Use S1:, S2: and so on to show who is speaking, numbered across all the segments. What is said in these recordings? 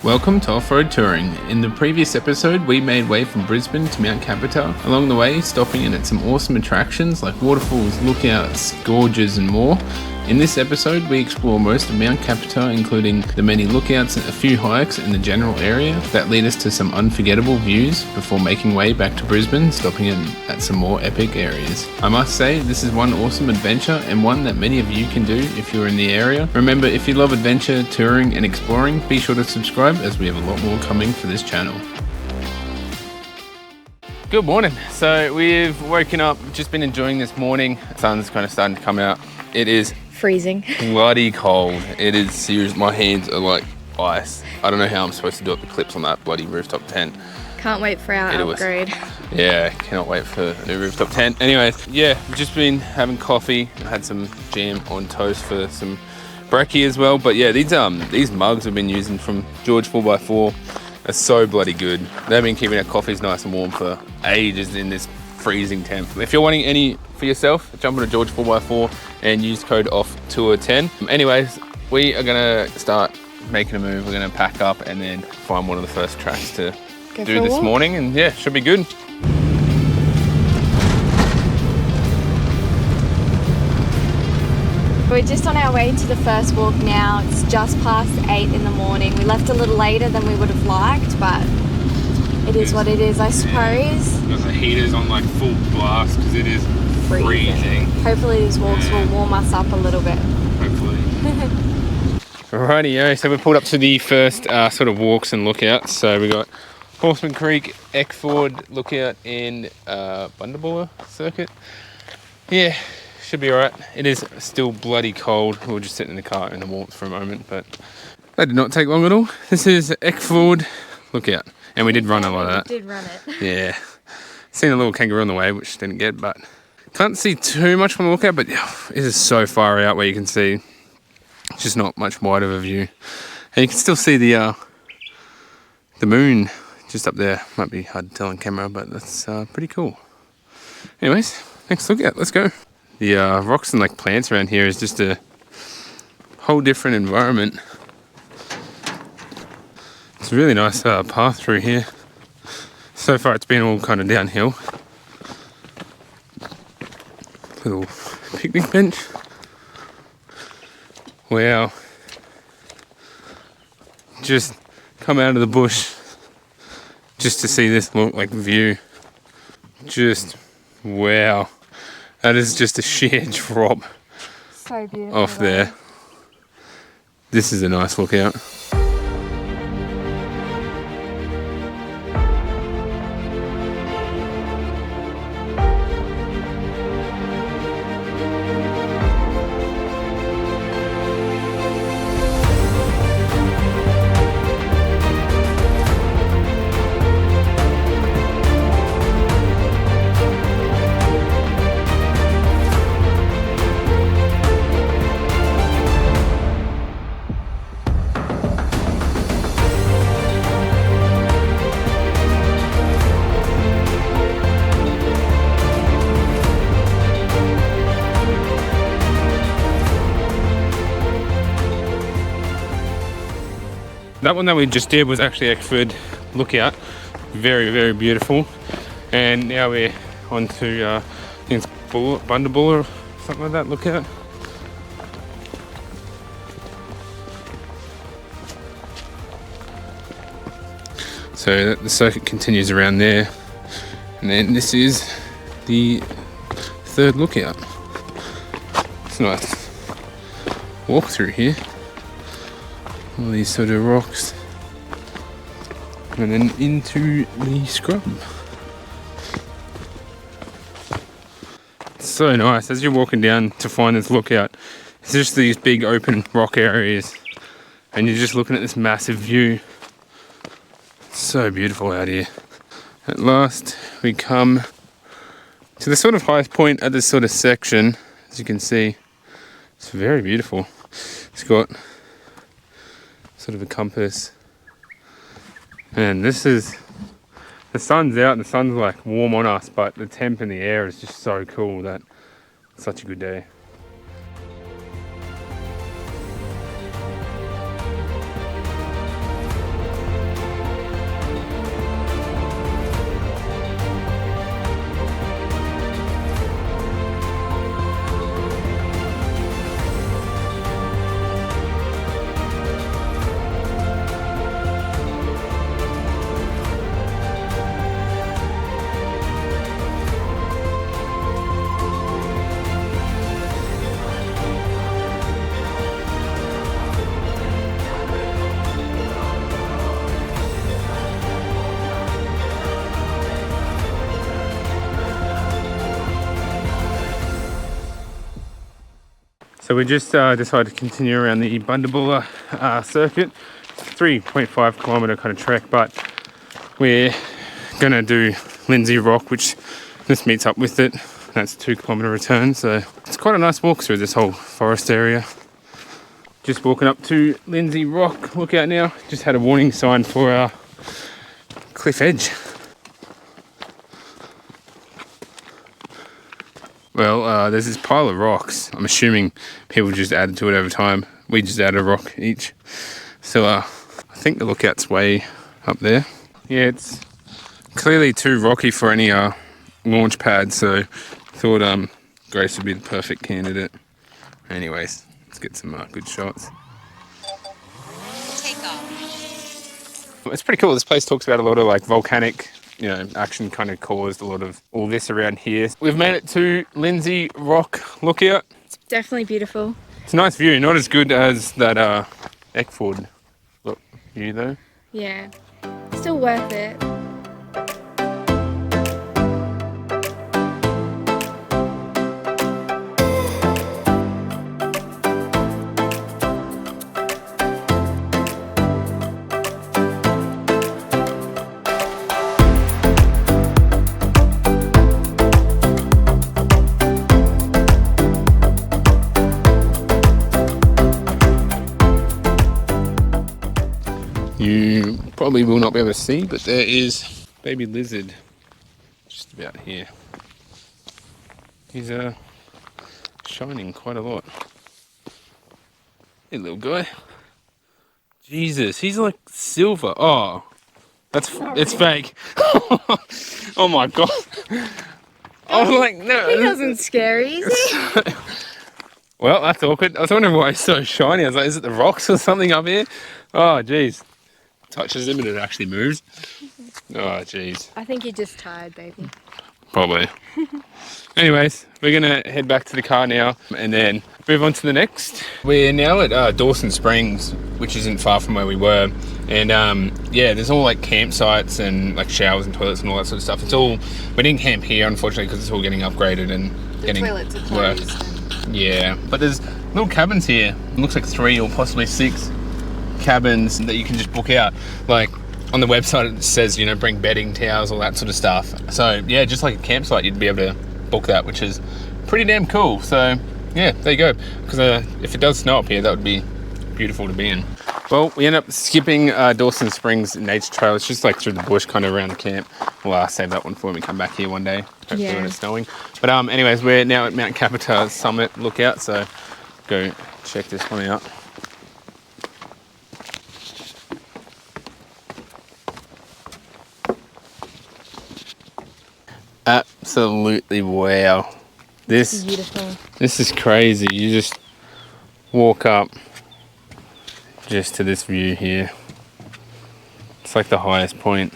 S1: Welcome to Offroad Touring. In the previous episode, we made way from Brisbane to Mt Kaputar. Along the way, stopping in at some awesome attractions like waterfalls, lookouts, gorges and more. In this episode, we explore most of Mt Kaputar, including the many lookouts and a few hikes in the general area that lead us to some unforgettable views before making way back to Brisbane, stopping in at some more epic areas. I must say, this is one awesome adventure and one that many of you can do if you're in the area. Remember, if you love adventure, touring and exploring, be sure to subscribe as we have a lot more coming for this channel. Good morning. So we've woken up, just been enjoying this morning. The sun's kind of starting to come out. It is
S2: freezing.
S1: Bloody cold. It is serious. My hands are like ice. I don't know how I'm supposed to do up the clips on that bloody rooftop tent.
S2: Can't wait for our upgrade.
S1: Yeah, cannot wait for a new rooftop tent. Anyways, yeah, we've just been having coffee. I had some jam on toast for some brekkie as well. But yeah, these mugs we've been using from George 4x4 are so bloody good. They've been keeping our coffees nice and warm for ages in this freezing temp. If you're wanting any for yourself, jump on to George 4x4 and use code OFFTOUR10. Anyways, we are gonna start making a move. We're gonna pack up and then find one of the first tracks to do this morning, and yeah, should be good.
S2: We're just on our way to the first walk now. It's just past 8 in the morning. We left a little later than we would have liked, but it is what it is, I suppose.
S1: Got the heaters on like full blast because it is freezing.
S2: Hopefully these walks will warm us up a little bit.
S1: Hopefully. Rightio, so we pulled up to the first sort of walks and lookouts. So we got Horseman Creek, Eckford lookout and Bundaberg circuit. Yeah, should be alright. It is still bloody cold. We were just sitting in the car in the warmth for a moment, but that did not take long at all. This is Eckford lookout. And we did run a lot of that.
S2: We did run it.
S1: Yeah. Seen a little kangaroo on the way, which didn't get, but can't see too much from the lookout, but it is so far out where you can see. It's just not much wide of a view. And you can still see the moon just up there. Might be hard to tell on camera, but that's pretty cool. Anyways, next lookout, let's go. The rocks and like plants around here is just a whole different environment. It's a really nice path through here. So far it's been all kind of downhill. Little picnic bench. Wow. Just come out of the bush just to see this look like view. Just wow. That is just a sheer drop.
S2: So beautiful.
S1: Off there. This is a nice lookout. That one that we just did was actually Eckford lookout. Very, very beautiful. And now we're on to, I think it's Bundaberg or something like that lookout. So the circuit continues around there. And then this is the third lookout. It's a nice walk through here. All these sort of rocks, and then into the scrub. It's so nice as you're walking down to find this lookout. It's just these big open rock areas, and you're just looking at this massive view. It's so beautiful out here. At last, we come to the sort of highest point at this sort of section. As you can see, it's very beautiful. It's got sort of a compass, and this is, the sun's out and the sun's like warm on us, but the temp in the air is just so cool that it's such a good day. So we just decided to continue around the Bundabulla circuit. 3.5 kilometre kind of trek, but we're gonna do Lindsay Rock, which this meets up with it. That's a 2 kilometre return, so it's quite a nice walk through this whole forest area. Just walking up to Lindsay Rock, look out now. Just had a warning sign for our cliff edge. Well, there's this pile of rocks. I'm assuming people just added to it over time. We just added a rock each. So I think the lookout's way up there. Yeah, it's clearly too rocky for any launch pad, so thought Grace would be the perfect candidate. Anyways, let's get some good shots.
S2: Take off.
S1: It's pretty cool. This place talks about a lot of like volcanic, action kind of caused a lot of all this around here. We've made it to Lindsay Rock lookout.
S2: It's definitely beautiful.
S1: It's a nice view, not as good as that Eckford view though.
S2: Yeah, still worth it.
S1: You probably will not be able to see, but there is baby lizard just about here. He's shining quite a lot. Hey little guy. Jesus, he's like silver. Oh, it's fake. Oh my god. I was like, no.
S2: He doesn't scare easy.
S1: Well, that's awkward. I was wondering why he's so shiny. I was like, is it the rocks or something up here? Oh, jeez. Touches him and it actually moves. Oh, jeez.
S2: I think you're just tired, baby.
S1: Probably. Anyways, we're going to head back to the car now and then move on to the next. We're now at Dawson Springs, which isn't far from where we were. And yeah, there's all like campsites and like showers and toilets and all that sort of stuff. It's all, we didn't camp here unfortunately because it's all getting upgraded and getting
S2: toilets are closed.
S1: Yeah, but there's little cabins here. It looks like 3 or possibly 6 cabins that you can just book out. Like on the website it says, bring bedding, towels, all that sort of stuff. So yeah, just like a campsite you'd be able to book that, which is pretty damn cool. So yeah, there you go. Because if it does snow up here, that would be beautiful to be in. Well, we end up skipping Dawson Springs Nature Trail. It's just like through the bush kind of around the camp. We'll save that one for when we come back here one day, hopefully when it's snowing. But anyways, we're now at Mt Kaputar Summit lookout, so go check this one out. Absolutely wow. This
S2: is beautiful. This
S1: is crazy. You just walk up just to this view here. It's like the highest point.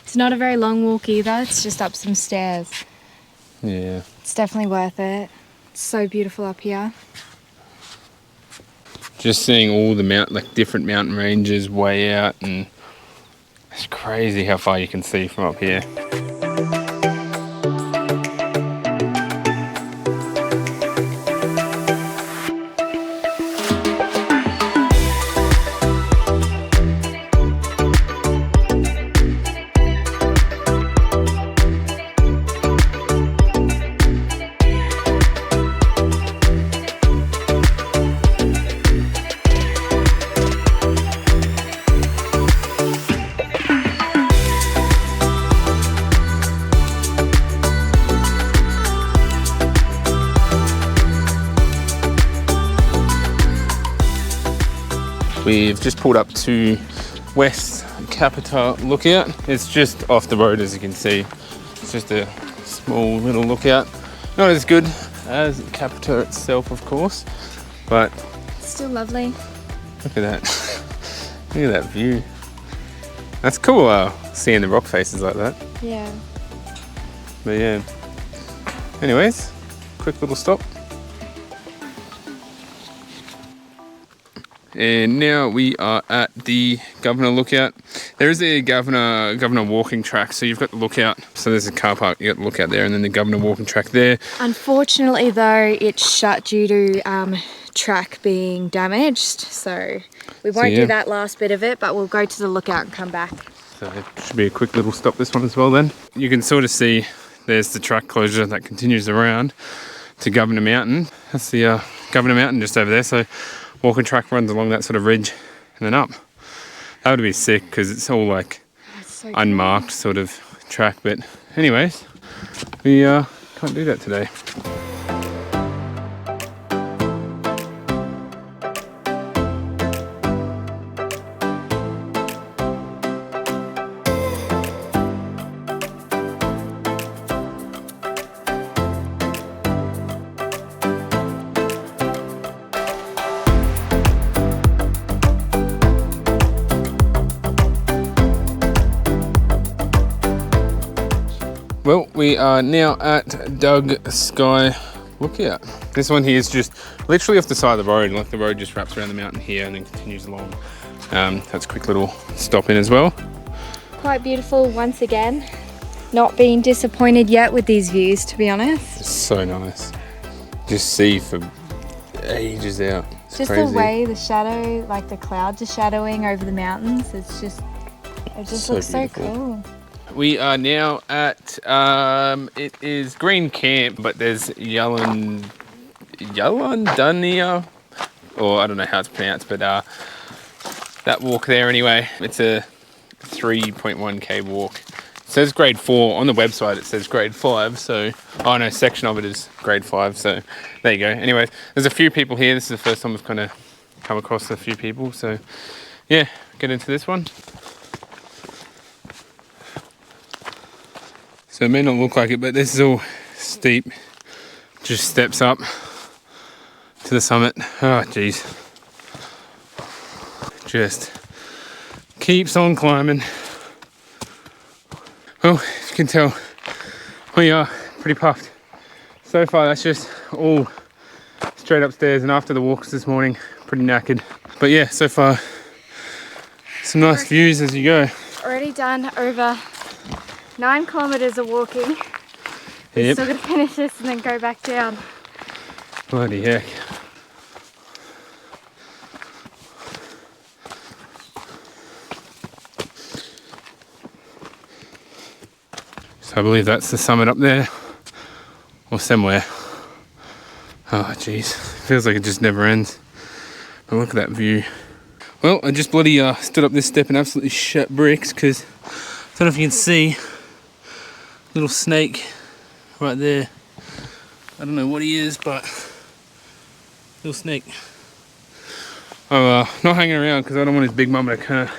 S2: It's not a very long walk either. It's just up some stairs.
S1: Yeah.
S2: It's definitely worth it. It's so beautiful up here.
S1: Just seeing all the different mountain ranges way out, and it's crazy how far you can see from up here. We've just pulled up to West Kaputar lookout. It's just off the road, as you can see. It's just a small little lookout. Not as good as Kaputar itself, of course, but
S2: still lovely.
S1: Look at that. Look at that view. That's cool, seeing the rock faces like that.
S2: Yeah.
S1: But yeah. Anyways, quick little stop. And now we are at the Governor Lookout. There is a Governor walking track, so you've got the lookout. So there's a car park, you got the lookout there, and then the Governor walking track there.
S2: Unfortunately though, it's shut due to track being damaged, so we won't do that last bit of it, but we'll go to the lookout and come back.
S1: So it should be a quick little stop, this one as well then. You can sort of see there's the track closure that continues around to Governor Mountain. That's the Governor Mountain just over there, so walking track runs along that sort of ridge and then up. That would be sick because it's all like so unmarked sort of track, but anyways, we can't do that today. Well, we are now at Doug Sky Lookout. This one here is just literally off the side of the road. Like the road just wraps around the mountain here and then continues along. That's a quick little stop in as well.
S2: Quite beautiful once again. Not being disappointed yet with these views, to be honest.
S1: It's so nice. Just see for ages out. It's
S2: just
S1: crazy.
S2: The way the shadow, like the clouds are shadowing over the mountains. It just so looks beautiful. So cool.
S1: We are now at, it is Green Camp, but there's Yallandunia, or I don't know how it's pronounced, but that walk there anyway. It's a 3.1k walk. It says grade 4, on the website it says grade 5, so, oh no, section of it is grade 5, so there you go. Anyways, there's a few people here. This is the first time we've kind of come across a few people, so yeah, get into this one. So it may not look like it, but this is all steep, just steps up to the summit. Oh geez, just keeps on climbing. Well, if you can tell, we are pretty puffed. So far that's just all straight upstairs, and after the walks this morning, pretty knackered. But yeah, so far some nice views as you go.
S2: Already done over 9 kilometers of walking. We're still gonna finish this and then go back down.
S1: Bloody heck. So I believe that's the summit up there, or somewhere. Oh geez, feels like it just never ends. But look at that view. Well, I just bloody stood up this step and absolutely shut bricks because I don't know if you can see little snake right there. I don't know what he is, but little snake. I'm not hanging around because I don't want his big mama to kind of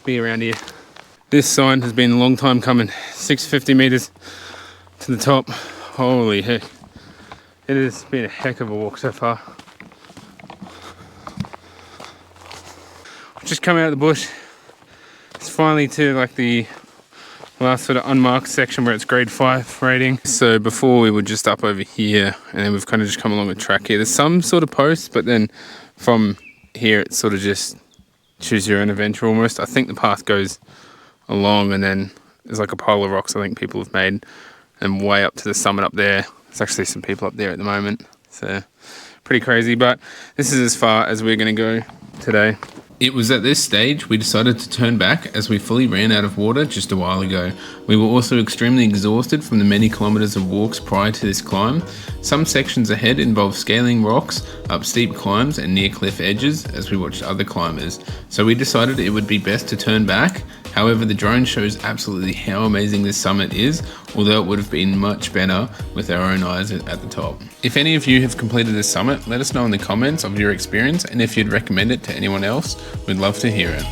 S1: be around here. This sign has been a long time coming. 650 meters to the top. Holy heck. It has been a heck of a walk so far. I've just come out of the bush. It's finally to like the last sort of unmarked section where it's grade 5 rating. So before we were just up over here, and then we've kind of just come along a track here. There's some sort of posts, but then from here it's sort of just choose your own adventure almost. I think the path goes along and then there's like a pile of rocks I think people have made, and way up to the summit up there. There's actually some people up there at the moment. So pretty crazy, but this is as far as we're going to go today. It was at this stage we decided to turn back as we fully ran out of water just a while ago. We were also extremely exhausted from the many kilometres of walks prior to this climb. Some sections ahead involved scaling rocks, up steep climbs and near cliff edges as we watched other climbers. So we decided it would be best to turn back. However, the drone shows absolutely how amazing this summit is, although it would have been much better with our own eyes at the top. If any of you have completed this summit, let us know in the comments of your experience, and if you'd recommend it to anyone else, we'd love to hear it.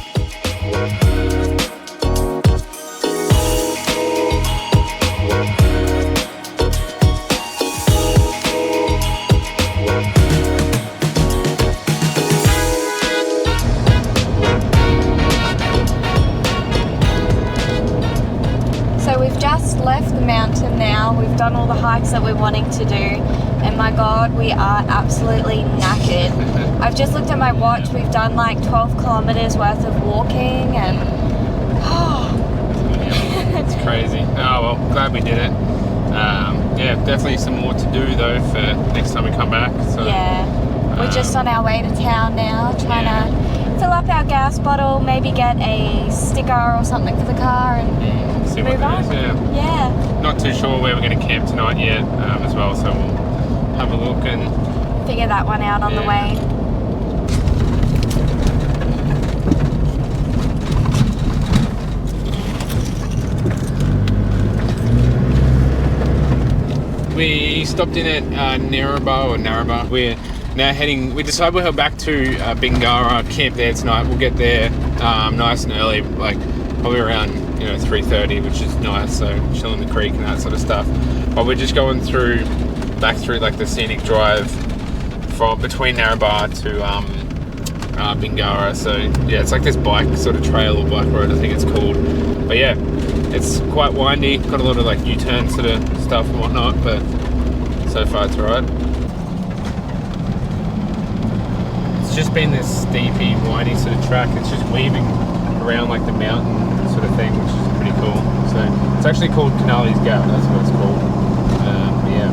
S2: Left the mountain now. We've done all the hikes that we're wanting to do, and my god, we are absolutely knackered. I've just looked at my watch. We've done like 12 kilometers worth of walking, and
S1: it's crazy. Oh well, glad we did it. Yeah, definitely some more to do though for next time we come back. So
S2: yeah, We're just on our way to town now, trying to fill up our gas bottle, maybe get a sticker or something for the car and
S1: See
S2: move
S1: what
S2: on.
S1: it is,
S2: Yeah.
S1: Not too sure where we're going to camp tonight yet as well, so we'll have a look and
S2: Figure that one out on the way.
S1: we stopped in at Narrabah. We're now heading, we decided we'll head back to Bingara, camp there tonight. We'll get there nice and early, like probably around 3:30, which is nice, so chill in the creek and that sort of stuff. But we're just going back through like the scenic drive from between Narrabah to Bingara. So yeah, it's like this bike sort of trail or bike road, I think it's called. But yeah, it's quite windy, got a lot of like U-turn sort of stuff and whatnot, but so far it's alright. It's just been this steepy, windy sort of track. It's just weaving around like the mountain sort of thing, which is pretty cool. So it's actually called Canali's Gap, that's what it's called. Yeah.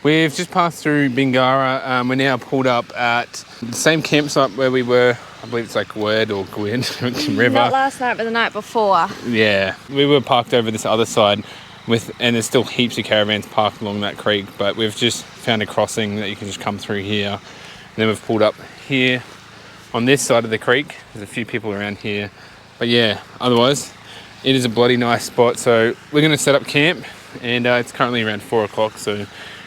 S1: We've just passed through Bingara. We're now pulled up at the same campsite where we were. I believe it's like Gwyn River.
S2: Not last night, but the night before.
S1: Yeah, we were parked over this other side and there's still heaps of caravans parked along that creek, but we've just found a crossing that you can just come through here. And then we've pulled up here on this side of the creek. There's a few people around here. But yeah, otherwise, it is a bloody nice spot. So we're going to set up camp, and it's currently around 4 o'clock, so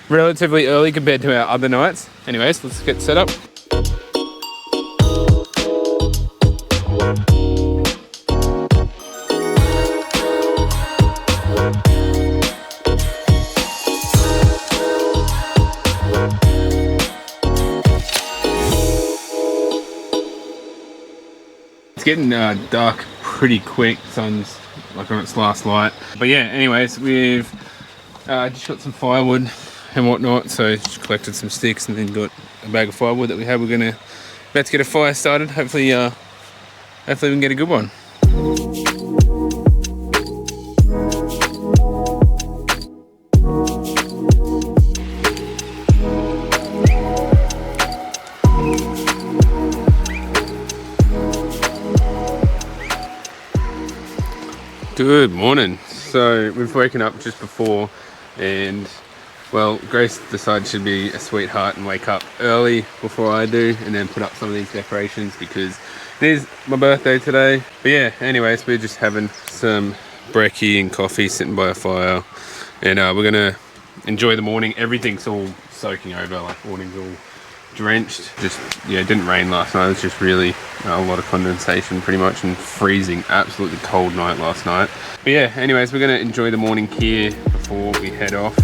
S1: relatively early compared to our other nights. Anyways, let's get set up. It's getting dark pretty quick. Sun's like on its last light. But yeah, anyways, we've just got some firewood and whatnot, so just collected some sticks and then got a bag of firewood that we have. We're about to get a fire started. Hopefully we can get a good one. Good morning. So we've woken up just before, and well, Grace decided she'd be a sweetheart and wake up early before I do and then put up some of these decorations because it is my birthday today. But yeah, anyways, we're just having some brekkie and coffee sitting by a fire, and we're gonna enjoy the morning. Everything's all soaking over, like awning's all drenched. Just yeah, it didn't rain last night. It was just really a lot of condensation pretty much, and freezing, absolutely cold night last night. But yeah, anyways, we're gonna enjoy the morning here before we head off.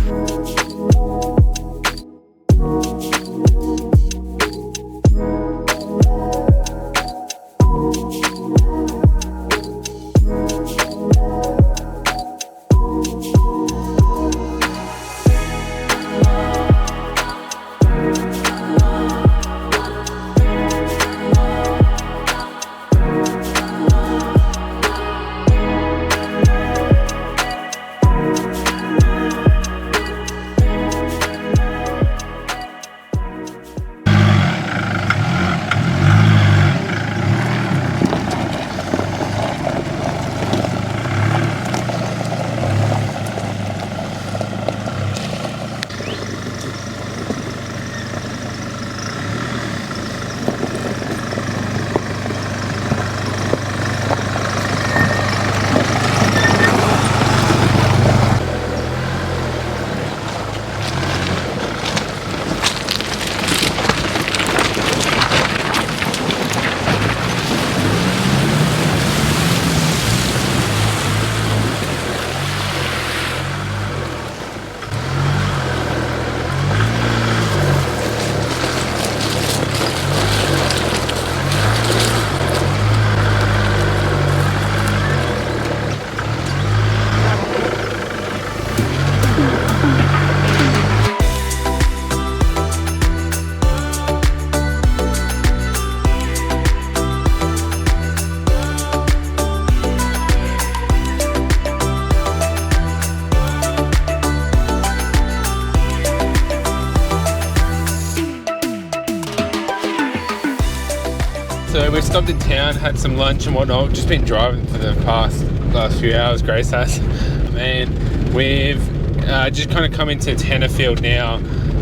S1: So we stopped in town, had some lunch and whatnot. We've just been driving for the last few hours, Grace has. And we've just kind of come into Tenterfield now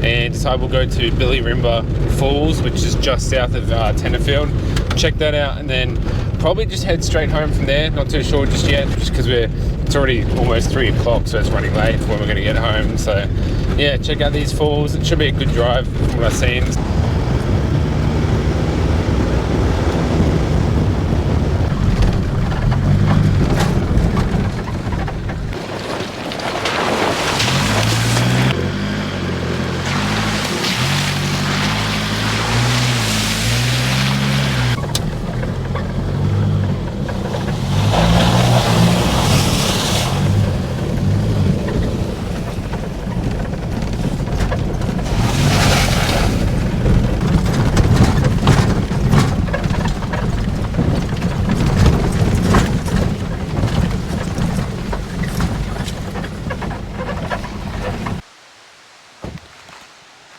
S1: and decided we'll go to Billy Rimba Falls, which is just south of Tenterfield. Check that out and then probably just head straight home from there. Not too sure just yet, just because it's already almost 3 o'clock, so it's running late for when we're going to get home. So yeah, check out these falls. It should be a good drive from what I've seen.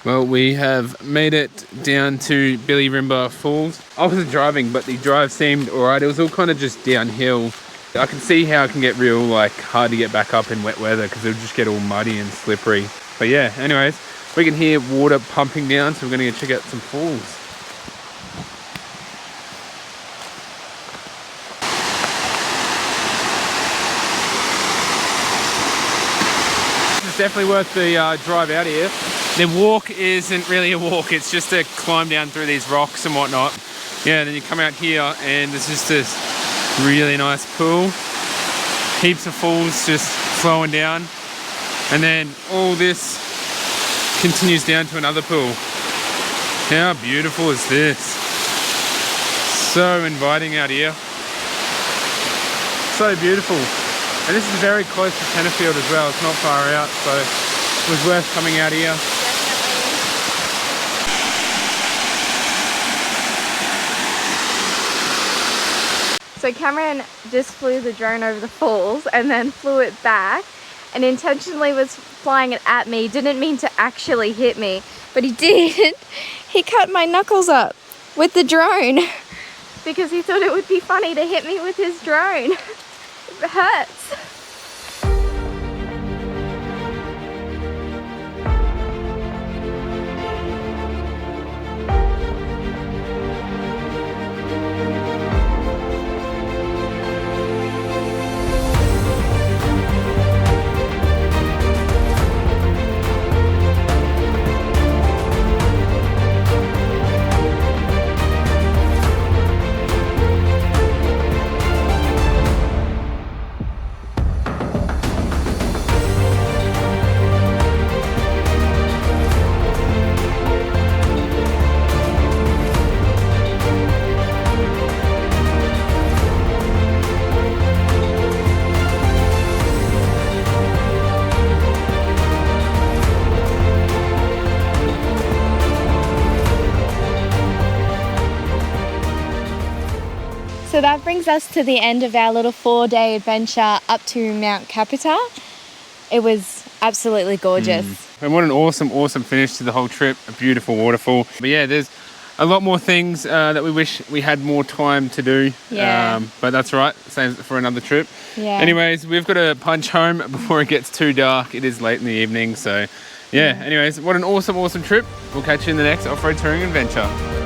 S1: Well, we have made it down to Billy Rimba Falls. I wasn't driving, but the drive seemed alright. It was all kind of just downhill. I can see how it can get real hard to get back up in wet weather because it'll just get all muddy and slippery. But yeah, anyways, we can hear water pumping down, so we're going to go check out some falls. It's definitely worth the drive out here. The walk isn't really a walk, it's just a climb down through these rocks and whatnot. Yeah, then you come out here and there's just this really nice pool. Heaps of falls just flowing down. And then all this continues down to another pool. How beautiful is this? So inviting out here. So beautiful. And this is very close to Tenterfield as well, it's not far out, so it was worth coming out here.
S2: So Cameron just flew the drone over the falls and then flew it back and intentionally was flying it at me. Didn't mean to actually hit me, but he did. He cut my knuckles up with the drone because he thought it would be funny to hit me with his drone. It hurts. So that brings us to the end of our little 4-day adventure up to Mt Kaputar. It was absolutely gorgeous.
S1: And what an awesome finish to the whole trip. A beautiful waterfall. But yeah, there's a lot more things that we wish we had more time to do.
S2: Yeah.
S1: But that's all right. Same for another trip.
S2: Yeah.
S1: Anyways, we've got to punch home before it gets too dark. It is late in the evening. So yeah, anyways, what an awesome trip. We'll catch you in the next off-road touring adventure.